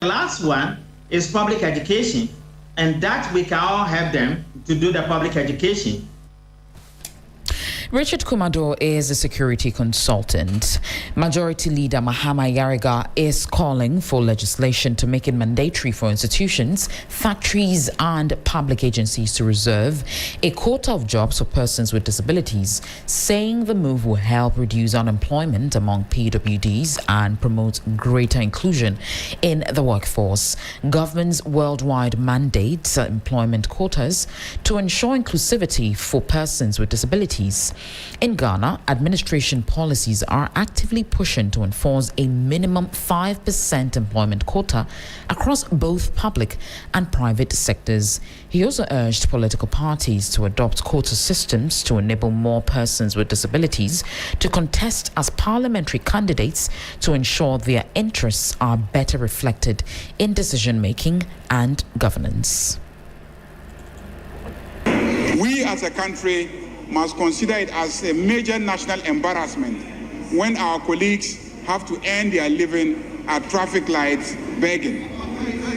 The last one is public education, and that we can all help them to do the public education. Richard Kumado is a security consultant. Majority Leader Mahama Yariga is calling for legislation to make it mandatory for institutions, factories and public agencies to reserve a quota of jobs for persons with disabilities, saying the move will help reduce unemployment among PWDs and promote greater inclusion in the workforce. Government's worldwide mandates employment quotas to ensure inclusivity for persons with disabilities. In Ghana, administration policies are actively pushing to enforce a minimum 5% employment quota across both public and private sectors. He also urged political parties to adopt quota systems to enable more persons with disabilities to contest as parliamentary candidates to ensure their interests are better reflected in decision-making and governance. We as a country must consider it as a major national embarrassment when our colleagues have to earn their living at traffic lights begging.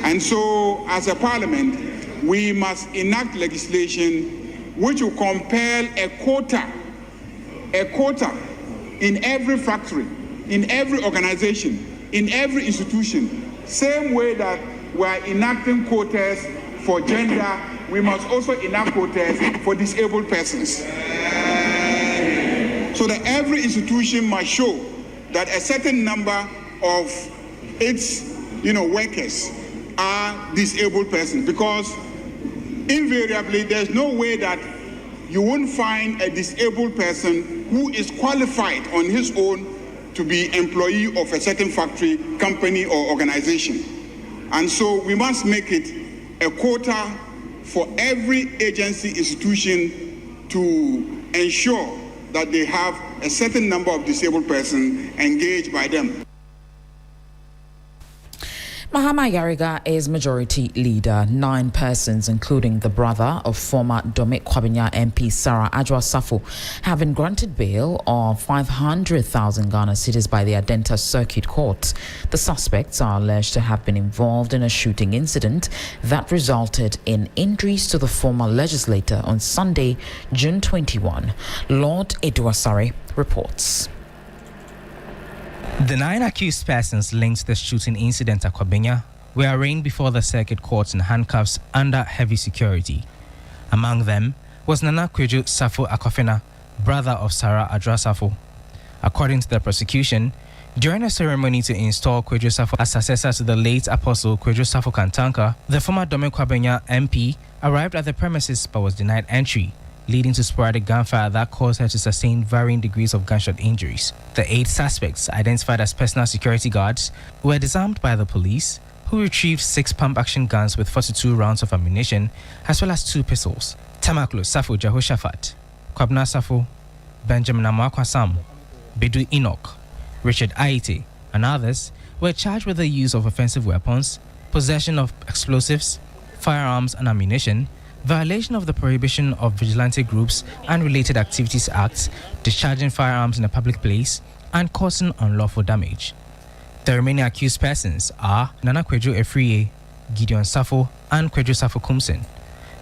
And so, as a parliament, we must enact legislation which will compel a quota in every factory, in every organization, in every institution. Same way that we are enacting quotas for gender, we must also enact quotas for disabled persons. So that every institution must show that a certain number of its workers are disabled persons, because invariably there's no way that you won't find a disabled person who is qualified on his own to be employee of a certain factory, company or organization. And so we must make it a quota for every agency, institution to ensure that they have a certain number of disabled persons engaged by them. Mahama Yariga is majority leader. 9 persons, including the brother of former Dome Kwabenya MP Sarah Adwa Safo, have been granted bail of 500,000 Ghana cedis by the Adenta Circuit Court. The suspects are alleged to have been involved in a shooting incident that resulted in injuries to the former legislator on Sunday, June 21. Lord Eduasare reports. The 9 accused persons linked to the shooting incident at Kwabenya were arraigned before the circuit court in handcuffs under heavy security. Among them was Nana Kwejo Safo Akofena, brother of Sarah Adwa Safo. According to the prosecution, during a ceremony to install Kwejo Safo as successor to the late Apostle Kwejo Safo Kantanka, the former Dome Kwabenya MP arrived at the premises but was denied entry, leading to sporadic gunfire that caused her to sustain varying degrees of gunshot injuries. The 8 suspects, identified as personal security guards, were disarmed by the police, who retrieved 6 pump-action guns with 42 rounds of ammunition, as well as 2 pistols. Tamaklo Safo Jehoshaphat, Kwabna Safo, Benjamin Amakwasam, Bedu Enoch, Richard Aite, and others were charged with the use of offensive weapons, possession of explosives, firearms and ammunition, violation of the Prohibition of Vigilante Groups and Related Activities Act, discharging firearms in a public place, and causing unlawful damage. The remaining accused persons are Nana Kwejo Efriye, Gideon Safo, and Kwejo Safo Kumsen.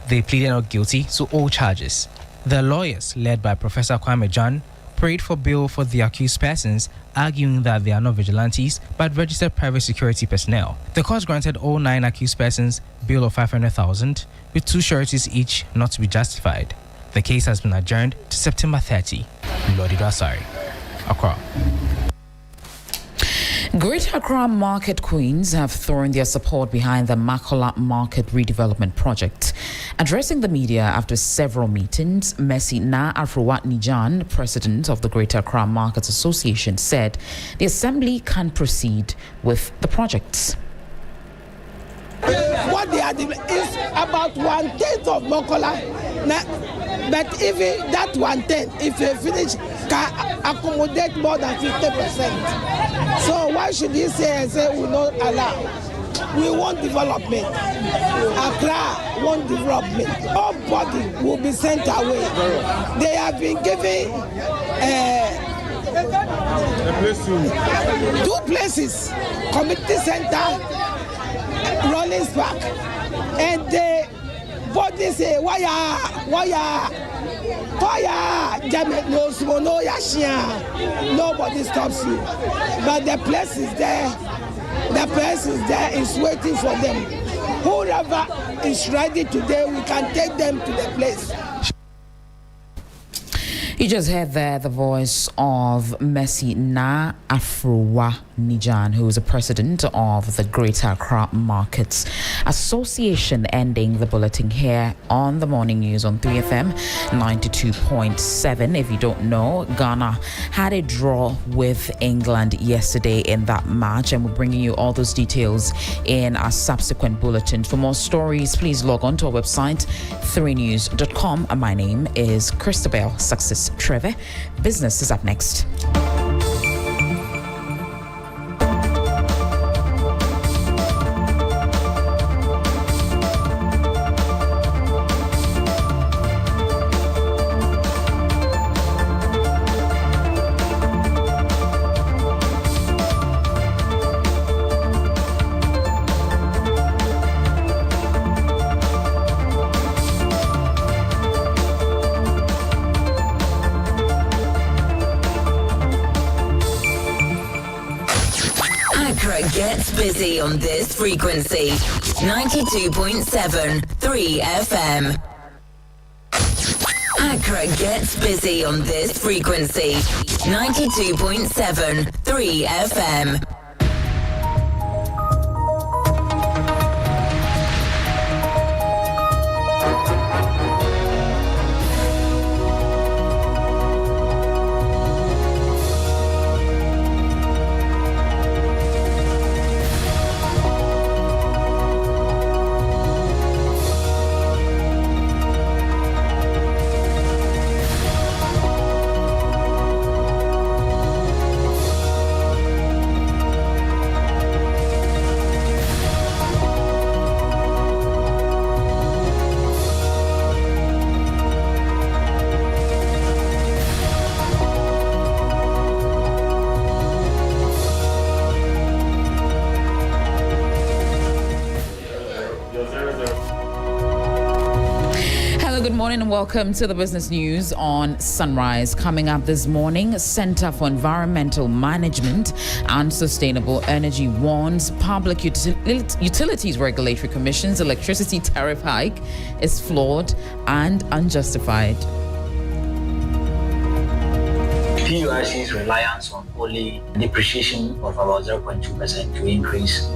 They pleaded not guilty to all charges. Their lawyers, led by Professor Kwame Jan, prayed for bail for the accused persons, arguing that they are not vigilantes but registered private security personnel. The court granted all 9 accused persons bail of 500,000, with 2 sureties each not to be justified. The case has been adjourned to September 30. Lodi Dasari, Accra. Greater Accra market queens have thrown their support behind the Makola Market Redevelopment Project. Addressing the media after several meetings, Messi Na Afrowat Nijan, president of the Greater Accra Markets Association, said the assembly can proceed with the projects. What they are doing is about 1/10 of Makola. But even that 1/10, if you finish, can accommodate more than 50%. So why should he say we not allow? We want development. Accra want development. Nobody will be sent away. They have been given 2 places, community center park, and the body say, why, nobody stops you. But the place is there. The place is there, is waiting for them. Whoever is ready today, we can take them to the place. You just heard there the voice of Messi Na Afrowa Nijan, who is the president of the Greater Accra Markets Association, ending the bulletin here on the morning news on 3FM 92.7. If you don't know, Ghana had a draw with England yesterday in that match, and we're bringing you all those details in our subsequent bulletins. For more stories, please log on to our website, 3news.com. My name is Christabel Success Trevor. Business is up next. Gets busy on this frequency, 92.7 3FM. Accra gets busy on this frequency, 92.7 3FM. And welcome to the business news on Sunrise. Coming up this morning, Center for Environmental Management and Sustainable Energy warns Public Utilities Regulatory Commission's electricity tariff hike is flawed and unjustified. PURC's reliance on only depreciation of about 0.2% to increase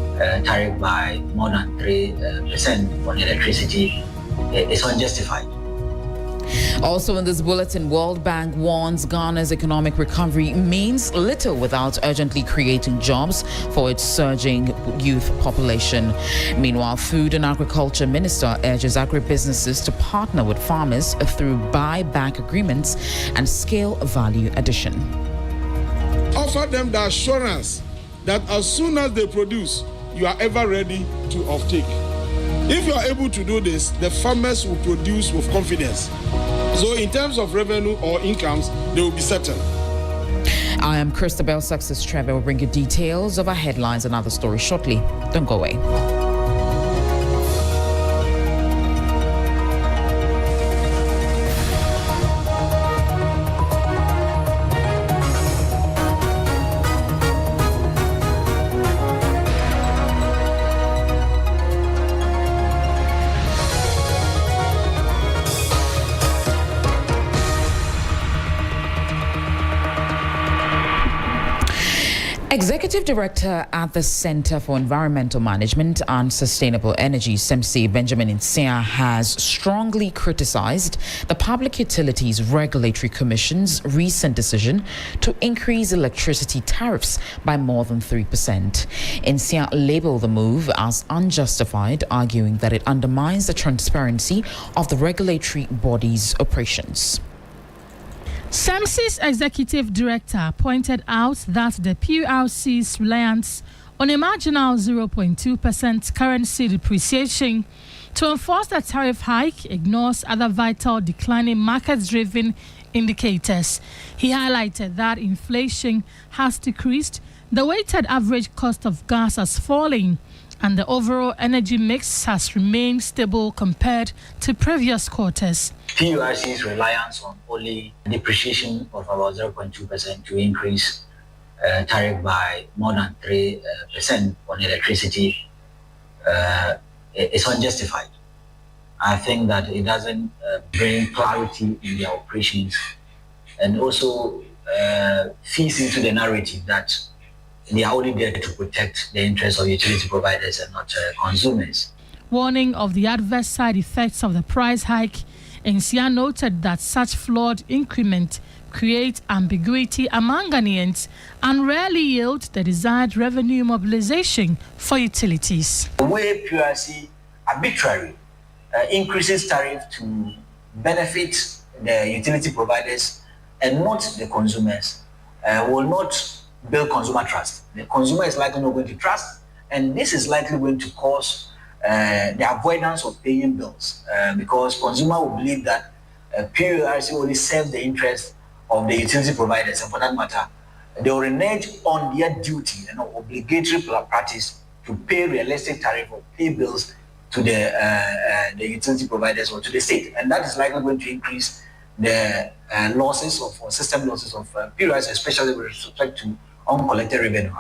tariff by more than 3% on electricity is unjustified. Also in this bulletin, World Bank warns Ghana's economic recovery means little without urgently creating jobs for its surging youth population. Meanwhile, Food and Agriculture Minister urges agribusinesses to partner with farmers through buyback agreements and scale value addition. Offer them the assurance that as soon as they produce, you are ever ready to offtake. If you are able to do this, the farmers will produce with confidence. So in terms of revenue or incomes, they will be certain. I am Christabel Success Trevor. We'll bring you details of our headlines and other stories shortly. Don't go away. Executive Director at the Center for Environmental Management and Sustainable Energy, SEMSI, Benjamin Nsia, has strongly criticized the Public Utilities Regulatory Commission's recent decision to increase electricity tariffs by more than 3%. Nsia labeled the move as unjustified, arguing that it undermines the transparency of the regulatory body's operations. SEMSI's executive director pointed out that the PURC's reliance on a marginal 0.2% currency depreciation to enforce the tariff hike ignores other vital declining market-driven indicators. He highlighted that inflation has decreased, the weighted average cost of gas has fallen, and the overall energy mix has remained stable compared to previous quarters. PURC's reliance on only depreciation of about 0.2% to increase tariff by more than 3% on electricity is unjustified. I think that it doesn't bring clarity in their operations, and also feeds into the narrative that they are only there to protect the interests of utility providers and not consumers. Warning of the adverse side effects of the price hike, NCA noted that such flawed increment create ambiguity among Ghanaians and rarely yield the desired revenue mobilization for utilities. The way PURC arbitrarily increases tariff to benefit the utility providers and not the consumers will not build consumer trust. The consumer is likely not going to trust, and this is likely going to cause the avoidance of paying bills because consumer will believe that PURC only serves the interest of the utility providers, and for that matter, they will renege on their duty and obligatory practice to pay realistic tariff or pay bills to the utility providers or to the state, and that is likely going to increase the losses or system losses of PURC, especially with respect to uncollected revenue.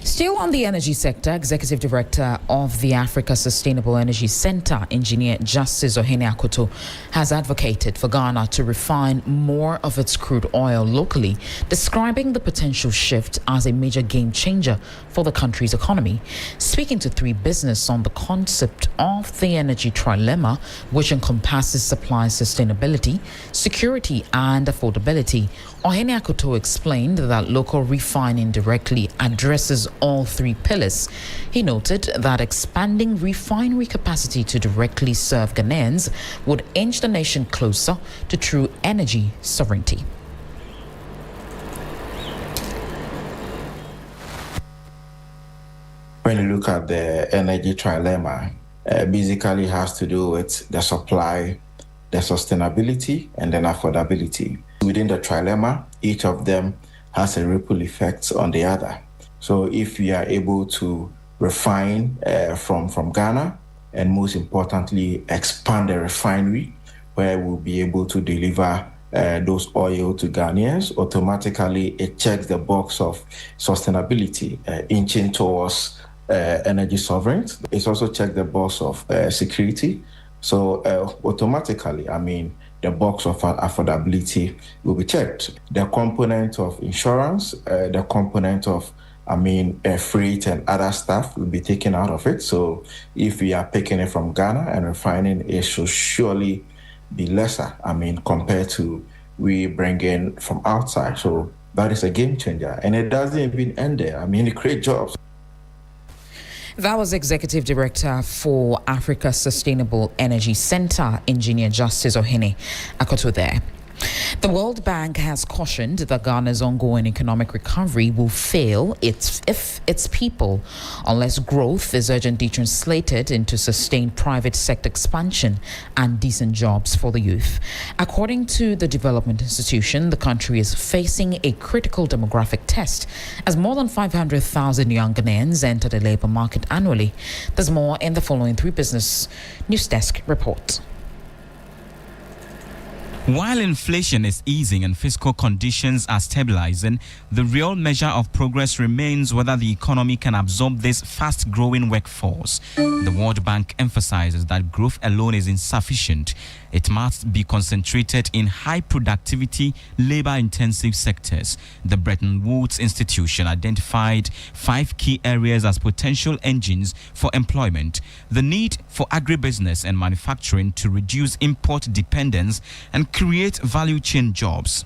Still on the energy sector, Executive Director of the Africa Sustainable Energy Center, Engineer Justice Ohene Akoto, has advocated for Ghana to refine more of its crude oil locally, describing the potential shift as a major game changer for the country's economy. Speaking to 3 Business on the concept of the energy trilemma, which encompasses supply sustainability, security and affordability, Ohene Akoto explained that local refining directly addresses all 3 pillars. He noted that expanding refinery capacity to directly serve Ghanaians would inch the nation closer to true energy sovereignty. When you look at the energy trilemma, basically has to do with the supply, the sustainability, and then affordability. Within the trilemma, each of them has a ripple effect on the other. So if we are able to refine from Ghana, and most importantly, expand the refinery, where we'll be able to deliver those oil to Ghanaians, automatically it checks the box of sustainability, inching towards energy sovereignty. It's also checked the box of security. So automatically, the box of affordability will be checked. The component of insurance, the component of freight and other stuff will be taken out of it. So if we are picking it from Ghana and refining, it should surely be lesser, compared to we bring in from outside. So that is a game changer. And it doesn't even end there. It creates jobs. That was Executive Director for Africa Sustainable Energy Center, Engineer Justice Ohene Akoto there. The World Bank has cautioned that Ghana's ongoing economic recovery will fail if its people, unless growth is urgently translated into sustained private sector expansion and decent jobs for the youth. According to the development institution, the country is facing a critical demographic test as more than 500,000 young Ghanaians enter the labor market annually. There's more in the following 3 Business News Desk report. While inflation is easing and fiscal conditions are stabilizing, the real measure of progress remains whether the economy can absorb this fast-growing workforce. The World Bank emphasizes that growth alone is insufficient. It must be concentrated in high-productivity, labor-intensive sectors. The Bretton Woods Institution identified 5 key areas as potential engines for employment: the need for agribusiness and manufacturing to reduce import dependence and create value chain jobs;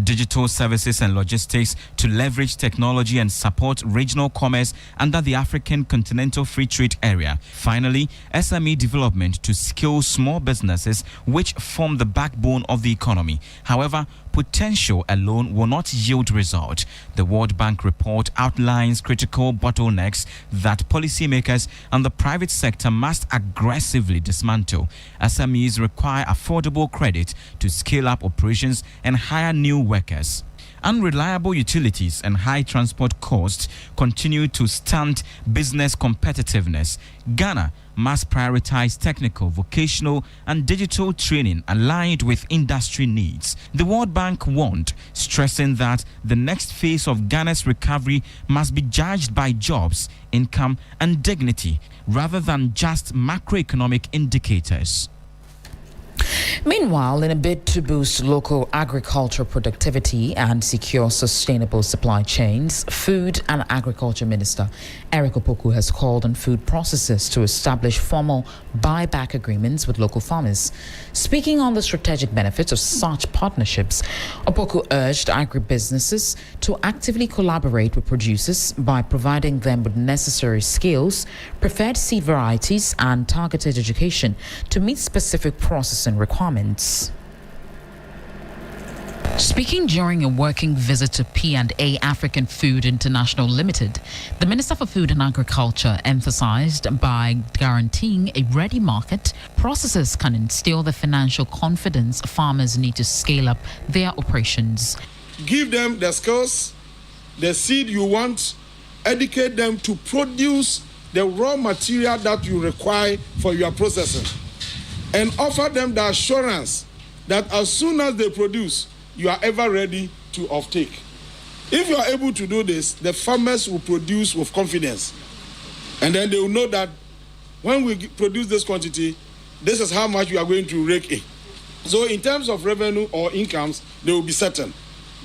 digital services and logistics to leverage technology and support regional commerce under the African Continental Free Trade Area. Finally, SME development to skill small businesses which form the backbone of the economy. However, potential alone will not yield result. The World Bank report outlines critical bottlenecks that policymakers and the private sector must aggressively dismantle. SMEs require affordable credit to scale up operations and hire new workers. unreliable utilities and high transport costs continue to stunt business competitiveness, Ghana must prioritize technical, vocational, and digital training aligned with industry needs. The World Bank warned, stressing that the next phase of Ghana's recovery must be judged by jobs, income, and dignity rather than just macroeconomic indicators. Meanwhile, in a bid to boost local agricultural productivity and secure sustainable supply chains, Food and Agriculture Minister Eric Opoku has called on food processors to establish formal buyback agreements with local farmers. Speaking on the strategic benefits of such partnerships, Opoku urged agribusinesses to actively collaborate with producers by providing them with necessary skills, preferred seed varieties, and targeted education to meet specific processing requirements. Speaking during a working visit to P&A African Food International Limited, the Minister for Food and Agriculture emphasized by guaranteeing a ready market, processors can instill the financial confidence farmers need to scale up their operations. Give them the skills, the seed you want, educate them to produce the raw material that you require for your processing, and offer them the assurance that as soon as they produce, you are ever ready to offtake. If you are able to do this, the farmers will produce with confidence. And then they will know that when we produce this quantity, this is how much we are going to rake in. So in terms of revenue or incomes, they will be certain.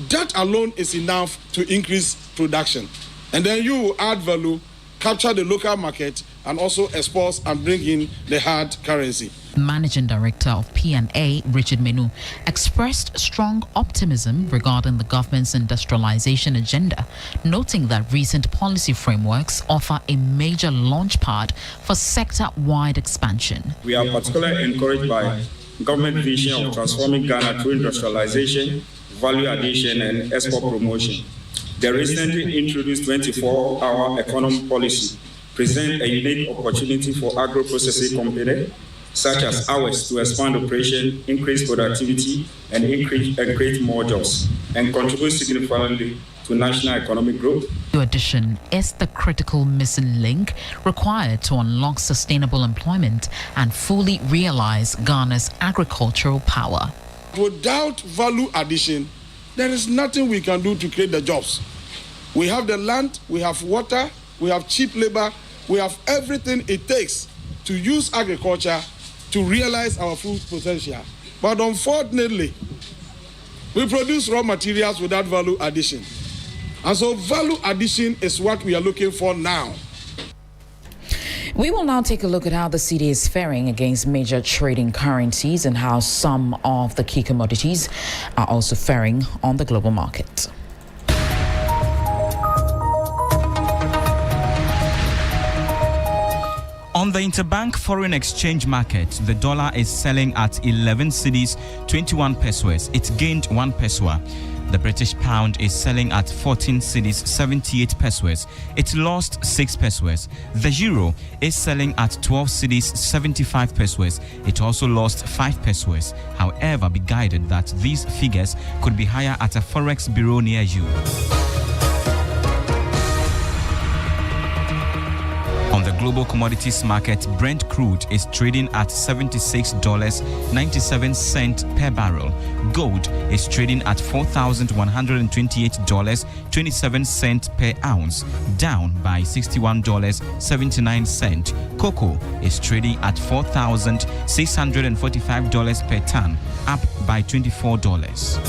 That alone is enough to increase production. And then you will add value, capture the local market, and also export and bring in the hard currency. Managing Director of P&A, Richard Menu, expressed strong optimism regarding the government's industrialization agenda, noting that recent policy frameworks offer a major launchpad for sector-wide expansion. We are particularly encouraged by government vision of transforming Ghana through industrialization, value addition, and export promotion. The recently introduced 24-hour economy policy presents a unique opportunity for agro-processing companies such as ours to expand operation, increase productivity, and create more jobs, and contribute significantly to national economic growth. The addition is the critical missing link required to unlock sustainable employment and fully realize Ghana's agricultural power. Without value addition, there is nothing we can do to create the jobs. We have the land, we have water, we have cheap labor, we have everything it takes to use agriculture to realize our full potential. But unfortunately, we produce raw materials without value addition. And so value addition is what we are looking for now. We will now take a look at how the cedi is faring against major trading currencies and how some of the key commodities are also faring on the global market. On the interbank foreign exchange market, the dollar is selling at 11 cedis, 21 pesos. It gained 1 peso. The British pound is selling at 14 cedis, 78 pesos. It lost 6 pesos. The euro is selling at 12 cedis, 75 pesos. It also lost 5 pesos. However, be guided that these figures could be higher at a forex bureau near you. On the global commodities market, Brent crude is trading at $76.97 per barrel. Gold is trading at $4,128.27 per ounce, down by $61.79. Cocoa is trading at $4,645 per ton, up by $24.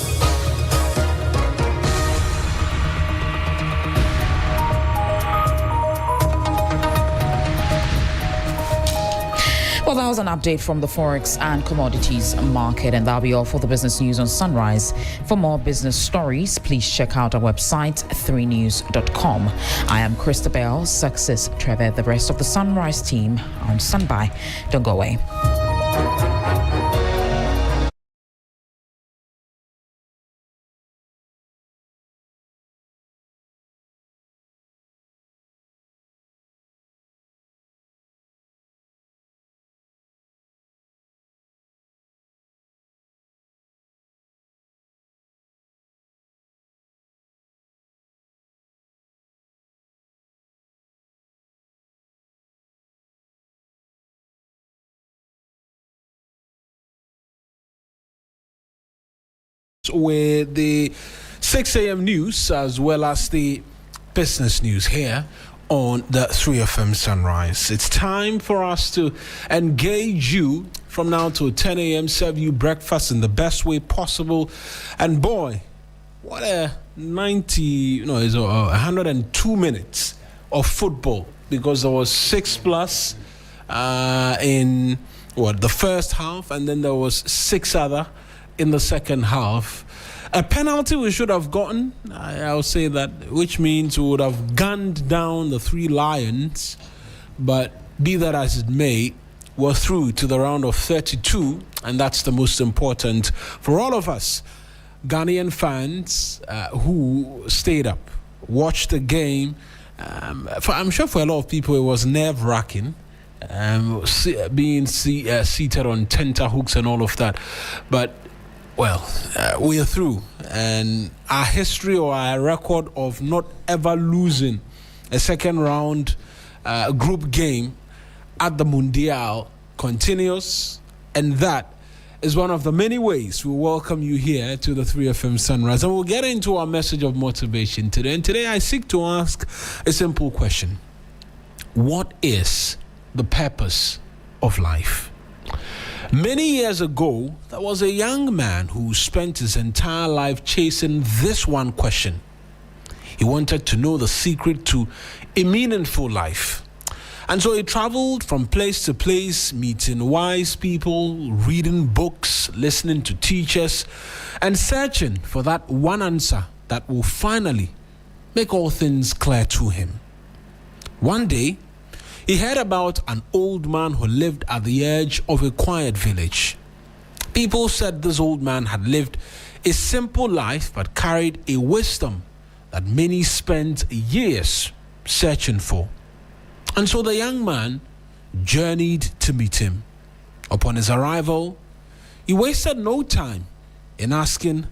Well, that was an update from the Forex and Commodities market, and that'll be all for the business news on Sunrise. For more business stories, please check out our website, 3news.com. I am Christabel Success Trevor. The rest of the Sunrise team on standby. Don't go away. with the 6 a.m. news as well as the business news here on the 3FM Sunrise. It's time for us to engage you from now to 10 a.m., serve you breakfast in the best way possible. And boy, what a 102 minutes of football, because there was 6+ in the first half, and then there was 6 other in the second half. A penalty we should have gotten, I'll say that, which means we would have gunned down the 3 Lions. But be that as it may, we're through to the round of 32, and that's the most important for all of us Ghanaian fans who stayed up, watched the game. I'm sure for a lot of people it was nerve-wracking, being seated on tenterhooks and all of that. But we are through, and our history or our record of not ever losing a second round group game at the Mundial continues, and that is one of the many ways we welcome you here to the 3FM Sunrise. And we'll get into our message of motivation today. And today I seek to ask a simple question. What is the purpose of life? Many years ago, there was a young man who spent his entire life chasing this one question. He wanted to know the secret to a meaningful life. And so he traveled from place to place, meeting wise people, reading books, listening to teachers, and searching for that one answer that will finally make all things clear to him. One day, he heard about an old man who lived at the edge of a quiet village. People said this old man had lived a simple life but carried a wisdom that many spent years searching for. And so the young man journeyed to meet him. Upon his arrival, he wasted no time in asking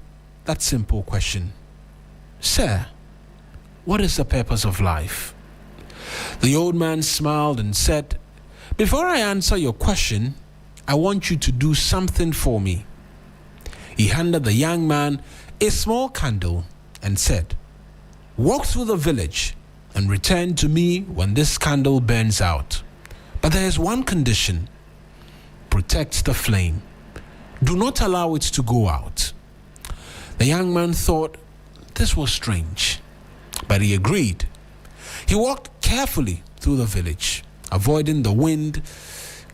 that simple question. Sir, what is the purpose of life? The old man smiled and said, before I answer your question, I want you to do something for me. He handed the young man a small candle and said, walk through the village and return to me when this candle burns out. But there is one condition. Protect the flame. Do not allow it to go out. The young man thought this was strange, but he agreed. He walked carefully through the village, avoiding the wind,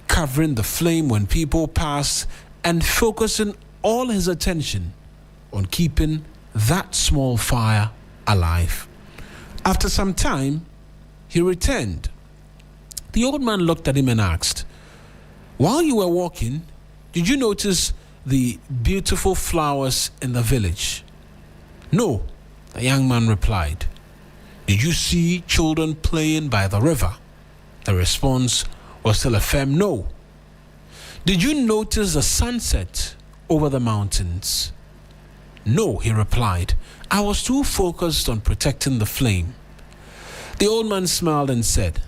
covering the flame when people passed, and focusing all his attention on keeping that small fire alive. After some time, he returned. The old man looked at him and asked, while you were walking, did you notice the beautiful flowers in the village? No, the young man replied. Did you see children playing by the river? The response was still a firm no. Did you notice the sunset over the mountains? No, he replied. I was too focused on protecting the flame. The old man smiled and said,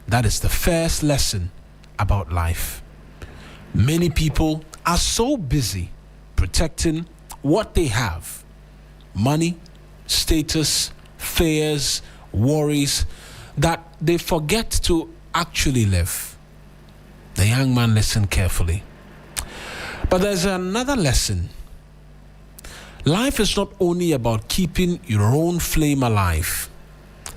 that is the first lesson about life. Many people are so busy protecting what they have. Money, status, fears, worries, that they forget to actually live. The young man listened carefully. But there's another lesson. Life is not only about keeping your own flame alive.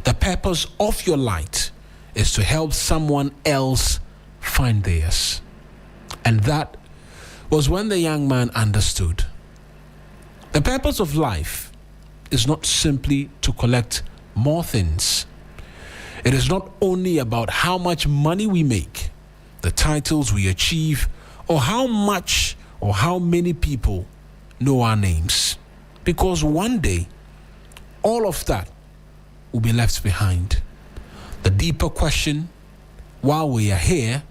The purpose of your light is to help someone else find theirs. And that was when the young man understood. The purpose of life is not simply to collect more things. It is not only about how much money we make, the titles we achieve, or how much or how many people know our names. Because one day, all of that will be left behind. The deeper question, while we are here,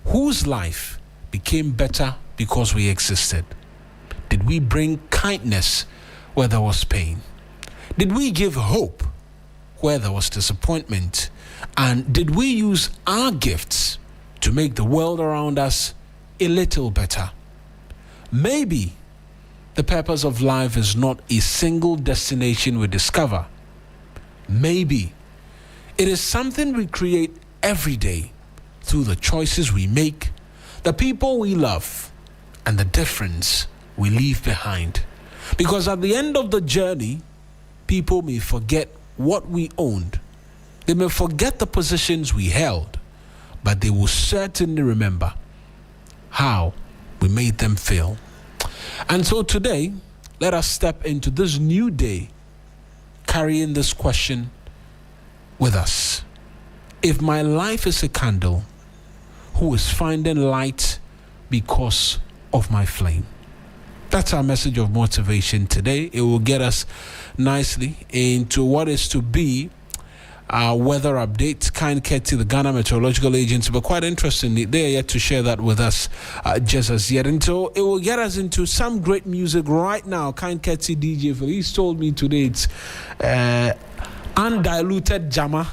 whose life became better because we existed? Did we bring kindness where there was pain? Did we give hope where there was disappointment? And did we use our gifts to make the world around us a little better? Maybe the purpose of life is not a single destination we discover. Maybe it is something we create every day through the choices we make, the people we love, and the difference we leave behind. Because at the end of the journey, people may forget what we owned. They may forget the positions we held, but they will certainly remember how we made them feel. And so today, let us step into this new day carrying this question with us. If my life is a candle, who is finding light because of my flame? That's our message of motivation today. It will get us nicely into what is to be our weather update. Kind Ketty, the Ghana Meteorological Agency, but quite interestingly, they are yet to share that with us just as yet. And so it will get us into some great music right now. Kind Ketty DJ Felice told me today it's undiluted jammer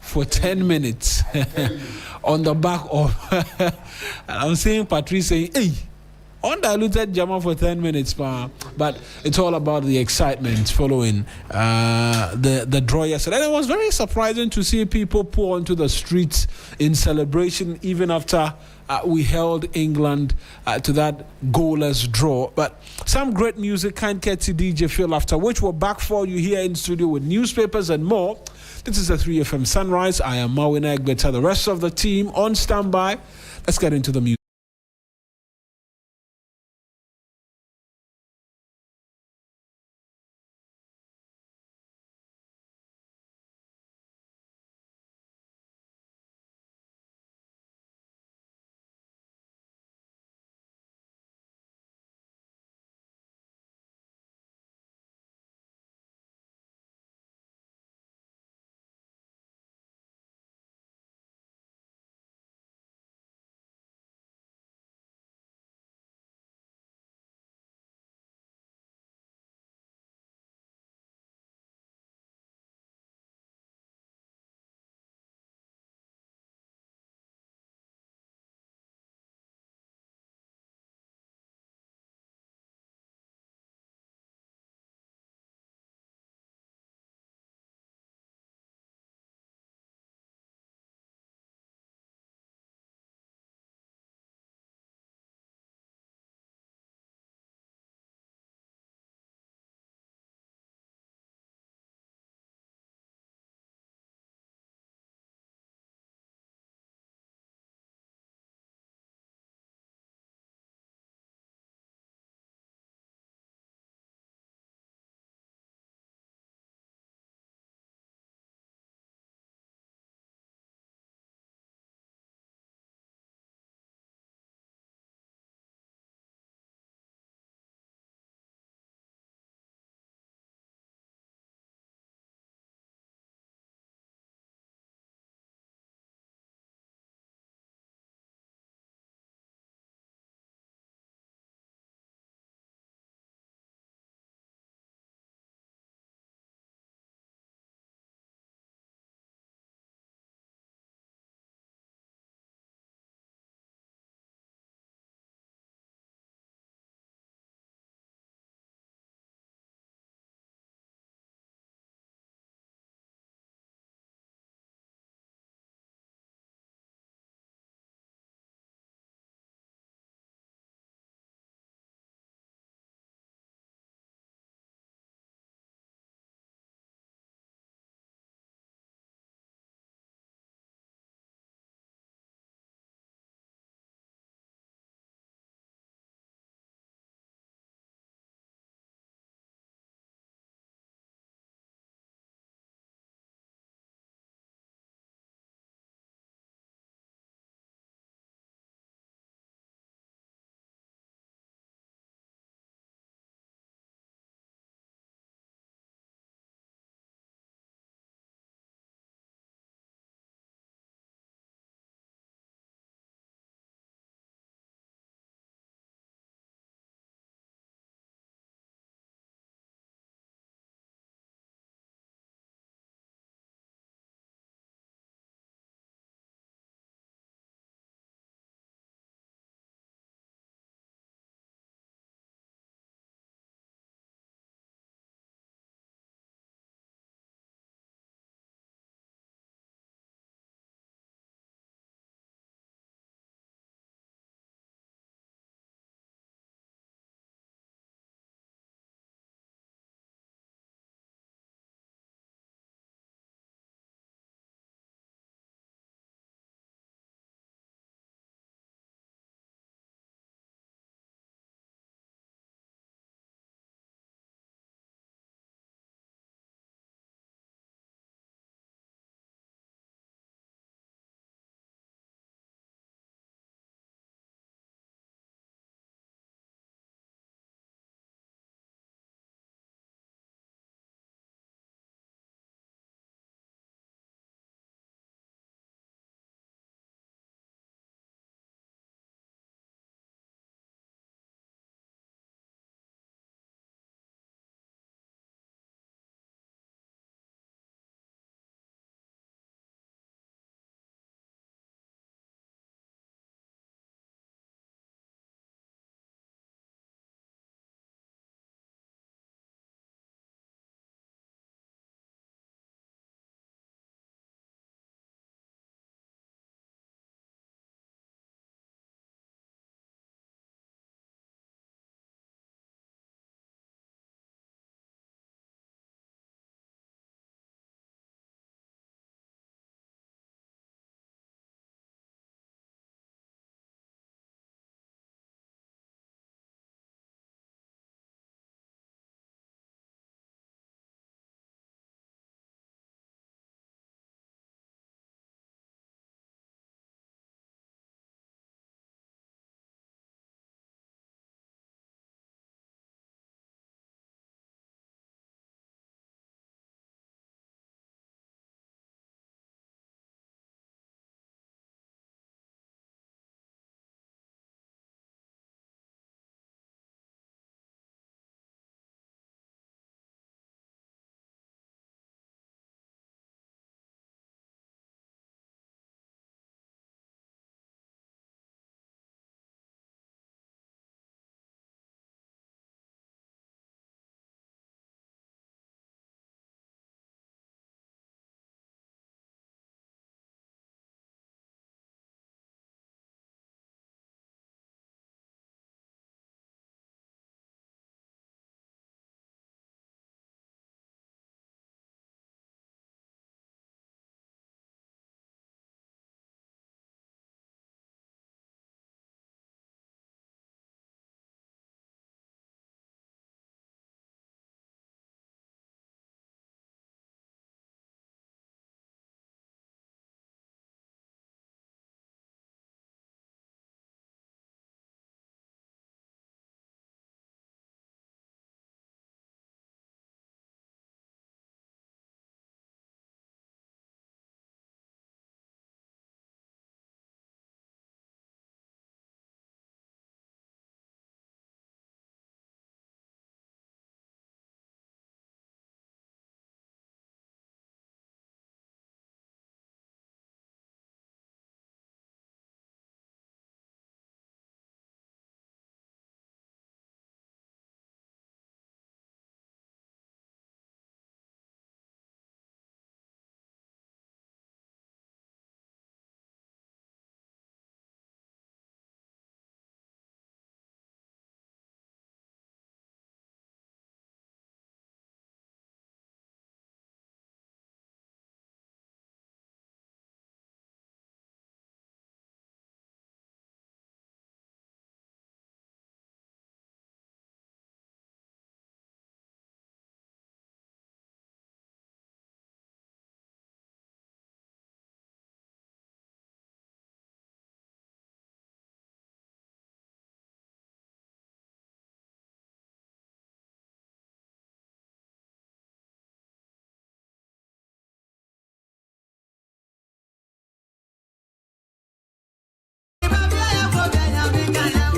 for 10 minutes on the back of I'm saying Patrice saying, hey, undiluted jammer for 10 minutes, but it's all about the excitement following the draw yesterday. And it was very surprising to see people pour onto the streets in celebration even after we held England to that goalless draw. But some great music, Kind Ketty DJ Phil, after which we're back for you here in studio with newspapers and more. This is the 3FM Sunrise. I am Marwin Egbeta, the rest of the team on standby. Let's get into the music.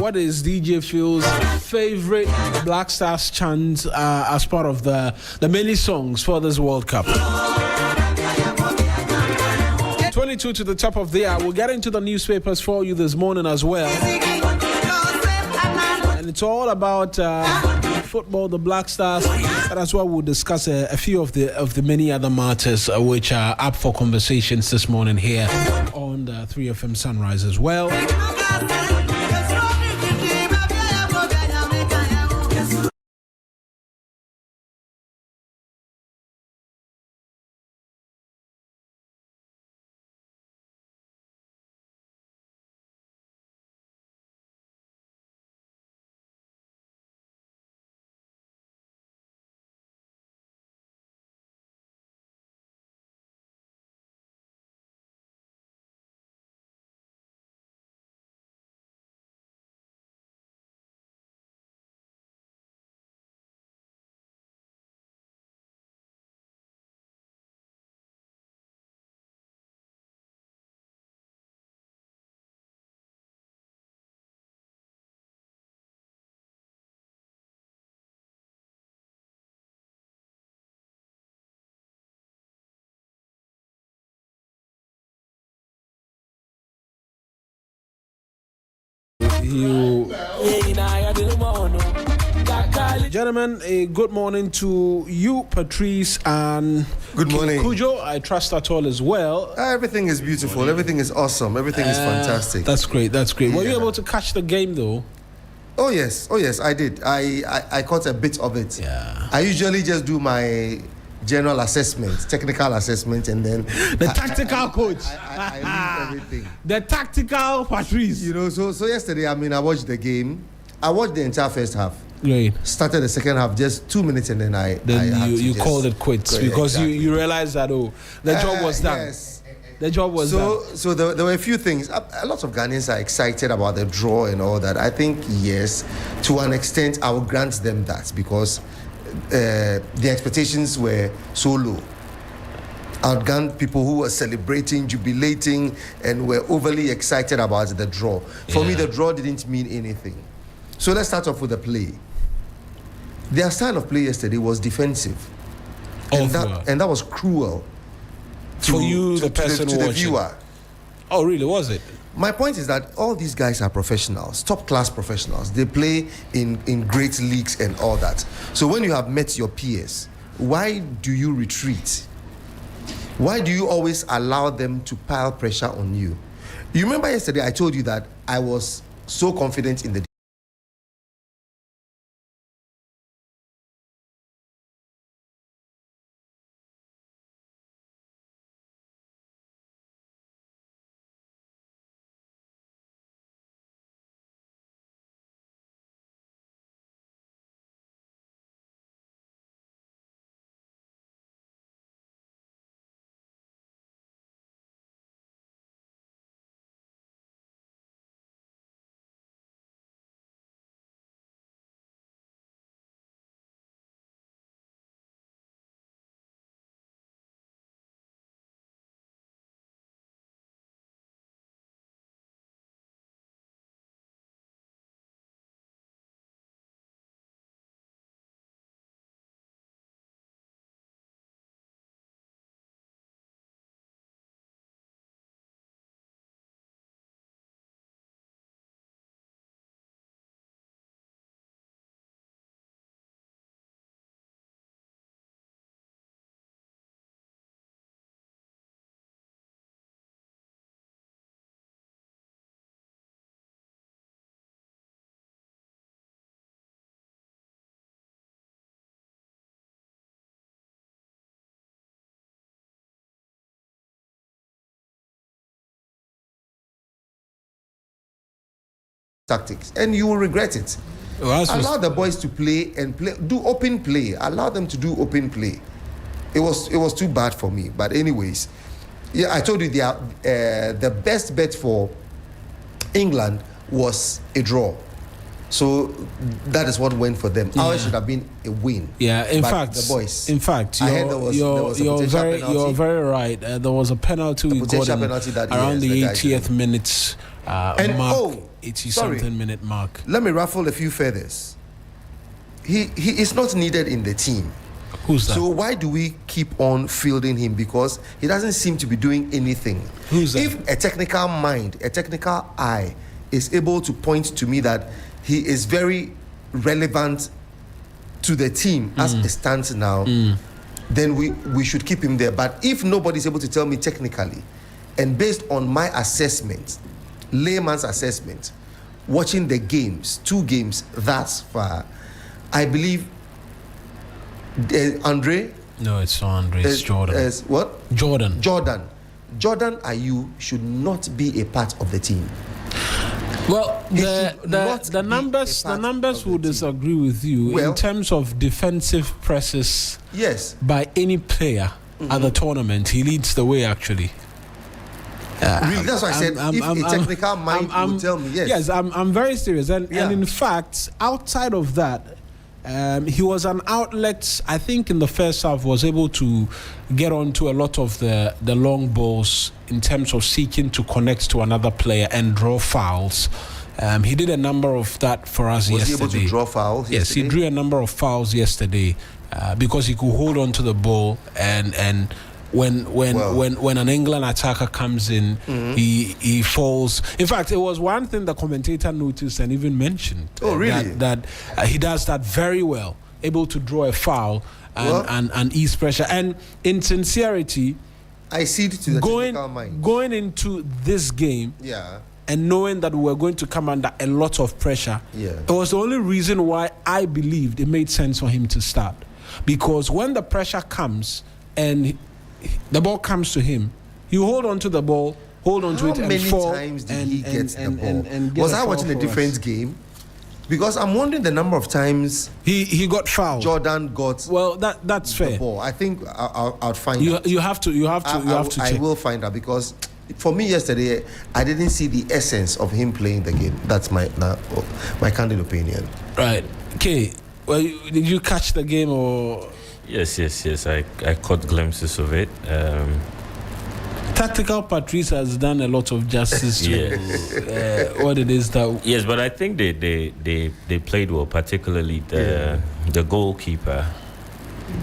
what is DJ Phil's favorite Black Stars chant as part of the many songs for this World Cup? 22 to the top of the hour. We'll get into the newspapers for you this morning as well. And it's all about football, the Black Stars. That's why we'll discuss a few of the many other matters which are up for conversations this morning here on the 3FM Sunrise as well. Gentlemen, a good morning to you, Patrice, and good morning, Kujo. I trust that all is well. Everything is beautiful. Everything is awesome. Everything is fantastic. That's great. That's great. Were you able to catch the game though? Oh yes, I did. I caught a bit of it. Yeah. I usually just do my general assessment, technical assessment, and then the tactical coach. I leave everything. The tactical Patrice. You know, so yesterday, I watched the game. I watched the entire first half. Right. Started the second half just 2 minutes, and then you called it quits because exactly. you realized that the job was done. Yes. The job was done. So there were a few things. A lot of Ghanaians are excited about the draw and all that. I think yes, to an extent, I will grant them that because the expectations were so low. Outgunned people who were celebrating, jubilating, and were overly excited about the draw. For me, the draw didn't mean anything. So let's start off with the play. Their style of play yesterday was defensive, and that was cruel for you, the person to the viewer. Oh, really? Was it? My point is that all these guys are professionals, top-class professionals. They play in great leagues and all that. So when you have met your peers, why do you retreat? Why do you always allow them to pile pressure on you? You remember yesterday I told you that I was so confident in the tactics, and you will regret it. Allow the boys to play and do open play. Allow them to do open play. It was too bad for me. But anyways, yeah, I told you the best bet for England was a draw. So that is what went for them. Ours should have been a win. Yeah, in but fact, the boys. In fact, you're very right. There was a penalty we got around the 80th minute mark, 80-something minute mark. Let me ruffle a few feathers. He is not needed in the team. Who's that? So why do we keep on fielding him? Because he doesn't seem to be doing anything. Who's that? If a technical mind, a technical eye is able to point to me that he is very relevant to the team as it stands now, then we should keep him there. But if nobody's able to tell me technically, and based on my assessment, layman's assessment, watching the games, 2 games thus far, I believe Andre. No, it's not Andre. It's Jordan. What? Jordan Ayew should not be a part of the team. Well, the numbers will disagree with you in terms of defensive presses. Yes. By any player at the tournament, he leads the way actually. Really, that's why I said if a technical mind would tell me yes. Yes, I'm very serious, and in fact, outside of that. He was an outlet, I think in the first half, was able to get onto a lot of the long balls in terms of seeking to connect to another player and draw fouls. He did a number of that for us yesterday. Was he able to draw fouls yesterday? Yes, he drew a number of fouls yesterday because he could hold on to the ball and when an England attacker comes in, he falls. In fact, it was one thing the commentator noticed and even mentioned. Oh, really? That he does that very well, able to draw a foul and ease pressure. And in sincerity, I see it to the technical mind. Going into this game, and knowing that we were going to come under a lot of pressure, it was the only reason why I believed it made sense for him to start. Because when the pressure comes and the ball comes to him, you hold on to the ball, hold on to it and fall. How many times did he get the ball? Was I watching a different game? Because I'm wondering the number of times he got fouled. Jordan got that's fair. The ball. I think I'll find out. You have to check. I will find out because for me yesterday I didn't see the essence of him playing the game. That's my candid opinion. Right. Okay. Well, did you catch the game or? Yes. I caught glimpses of it. Tactical Patrice has done a lot of justice to what it is that. Yes, but I think they played well, particularly the goalkeeper.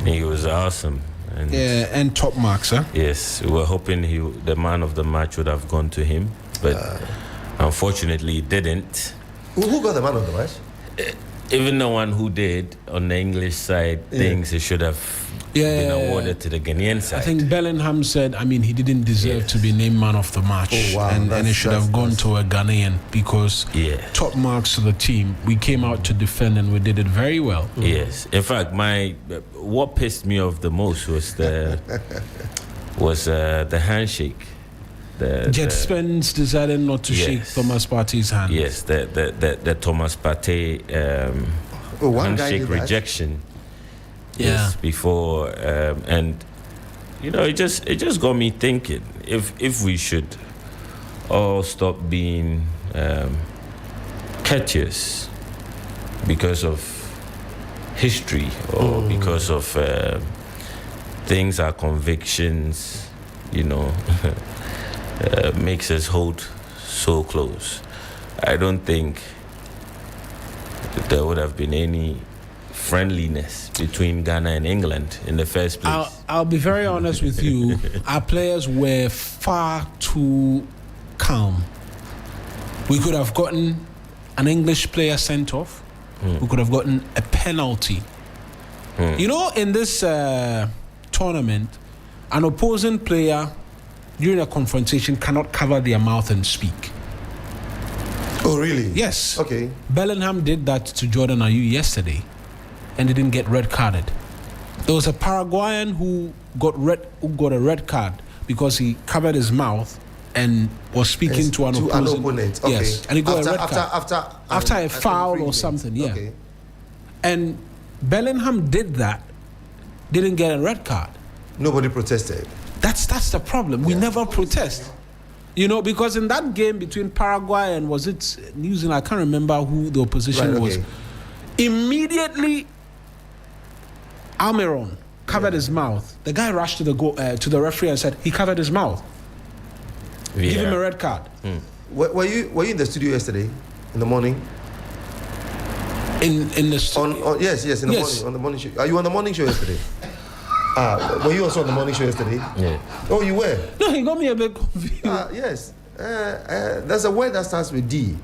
He was awesome. And top marks, huh? Yes, we were hoping the man of the match would have gone to him, but unfortunately it didn't. Who got the man of the match? Even the one who did on the English side thinks it should have been awarded to the Ghanaian side. I think Bellingham said, he didn't deserve to be named man of the match. Oh, wow. And it should have gone to a Ghanaian because top marks to the team. We came out to defend and we did it very well. Yes. In fact, what pissed me off the most was the handshake. Jet Spence decided not to shake Thomas Partey's hand. Yes, the Thomas Partey handshake rejection. Yes, before and it just got me thinking if we should all stop being courteous because of history or because of things, our convictions, makes us hold so close. I don't think there would have been any friendliness between Ghana and England in the first place. I'll be very honest with you. Our players were far too calm. We could have gotten an English player sent off. We could have gotten a penalty. In this tournament, an opposing player during a confrontation cannot cover their mouth and speak. Oh, really? Yes. Okay. Bellingham did that to Jordan Ayew yesterday and didn't get red carded. There was a Paraguayan who got a red card because he covered his mouth and was speaking to an opponent. Okay. Yes. And he got a red card. After a foul or something, Okay. And Bellingham did that, didn't get a red card. Nobody protested. That's the problem. We never protest. You know, because in that game between Paraguay and was it New Zealand, I can't remember who the opposition was. Immediately, Almiron covered his mouth. The guy rushed to the referee and said he covered his mouth. Give him a red card. Were you in the studio yesterday in the morning? In the studio? Yes, in the morning, on the morning show. Are you on the morning show yesterday? Were you also on the morning show yesterday? Yeah. Oh, you were? No, he got me a bit confused. Yes. There's a word that starts with D.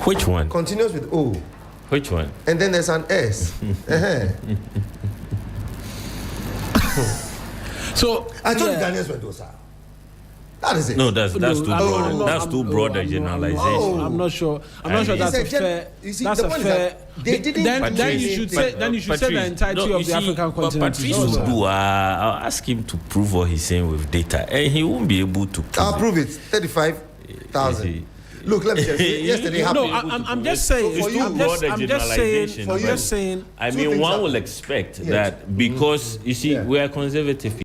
Which one? Continues with O. Which one? And then there's an S. So I told you Ghanaians were those. That is it. No, that's too broad. That's too broad a generalization. I'm not sure. I'm not sure that's a fair. That's a fair. Then you should say. Then you should say the entirety of the African continent. Patrice will do. I'll ask him to prove what he's saying with data, and he won't be able to. I'll prove it. 35,000. Look, let me tell you. Yesterday happened. No, I'm just saying. It's too broad a generalization. I'm just saying. I mean, one will expect that because you see we are conservative.